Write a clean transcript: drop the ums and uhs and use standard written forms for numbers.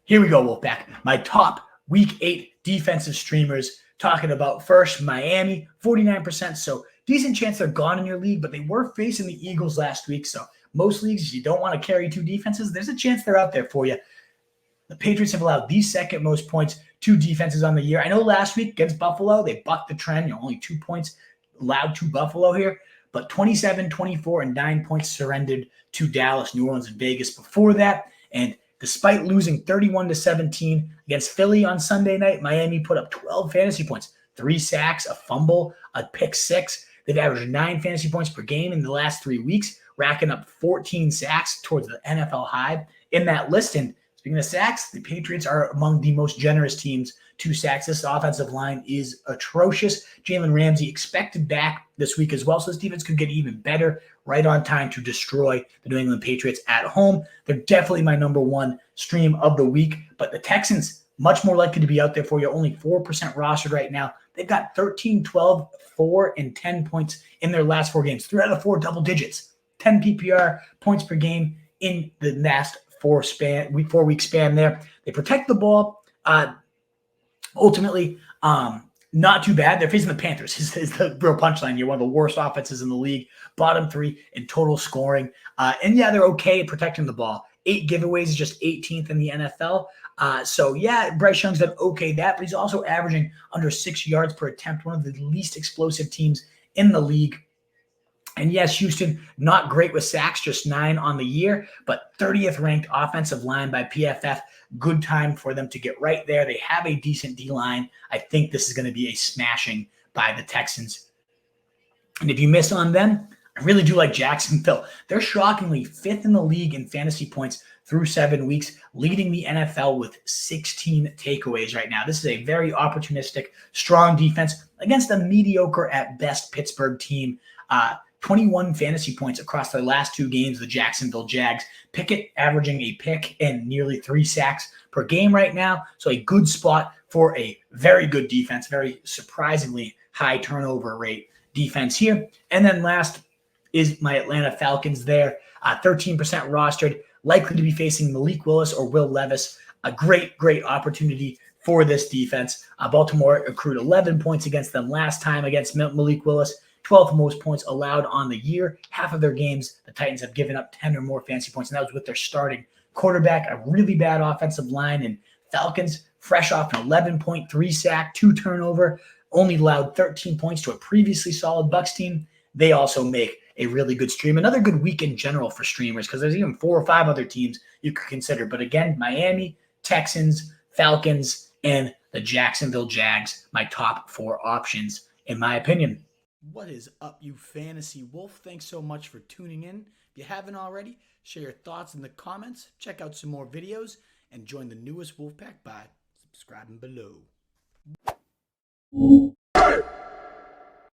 Here we go, Wolfpack. My top Week 8 defensive streamers. Talking about first Miami, 49%. So decent chance they're gone in your league, but they were facing the Eagles last week. So most leagues, if you don't want to carry two defenses, there's a chance they're out there for you. The Patriots have allowed the second most points to defenses on the year. I know last week against Buffalo, they bucked the trend. Only 2 points allowed to Buffalo here, but 27, 24, and 9 points surrendered to Dallas, New Orleans, and Vegas before that. And despite losing 31-17 against Philly on Sunday night, Miami put up 12 fantasy points, 3 sacks, a fumble, a pick 6. They've averaged 9 fantasy points per game in the last 3 weeks, racking up 14 sacks towards the NFL high in that list. And speaking of sacks, the Patriots are among the most generous teams to sacks. This offensive line is atrocious. Jalen Ramsey expected back this week as well, so this defense could get even better, right on time to destroy the New England Patriots at home. They're definitely my number one stream of the week, but the Texans, much more likely to be out there for you, only 4% rostered right now. They've got 13, 12, 4, and 10 points in their last 4 games. 3 out of 4 double digits, 10 PPR points per game in the last 4-week span there. They protect the ball. Ultimately, not too bad. They're facing the Panthers is the real punchline here. One of the worst offenses in the league. Bottom 3 in total scoring. And yeah, they're okay at protecting the ball. 8 giveaways is just 18th in the NFL. So yeah, Bryce Young's done okay that, but he's also averaging under 6 yards per attempt, one of the least explosive teams in the league. And yes, Houston, not great with sacks, just 9 on the year, but 30th ranked offensive line by PFF. Good time for them to get right there. They have a decent D-line. I think this is going to be a smashing by the Texans. And if you miss on them, I really do like Jacksonville. They're shockingly 5th in the league in fantasy points through 7 weeks, leading the NFL with 16 takeaways right now. This is a very opportunistic, strong defense against a mediocre at best Pittsburgh team. 21 fantasy points across their last 2 games, the Jacksonville Jags. Pickett averaging a pick and nearly 3 sacks per game right now. So a good spot for a very good defense, very surprisingly high turnover rate defense here. And then last is my Atlanta Falcons there, 13% rostered, likely to be facing Malik Willis or Will Levis. A great, great opportunity for this defense. Baltimore accrued 11 points against them last time against Malik Willis. 12th most points allowed on the year. Half of their games, the Titans have given up 10 or more fantasy points, and that was with their starting quarterback, a really bad offensive line. And Falcons, fresh off an 11.3 sack, 2 turnover, only allowed 13 points to a previously solid Bucs team. They also make a really good stream. Another good week in general for streamers, because there's even 4 or 5 other teams you could consider. But again, Miami, Texans, Falcons, and the Jacksonville Jags, my top 4 options, in my opinion. What is up, you fantasy wolf? Thanks so much for tuning in. If you haven't already, share your thoughts in the comments, check out some more videos, and join the newest Wolfpack by subscribing below.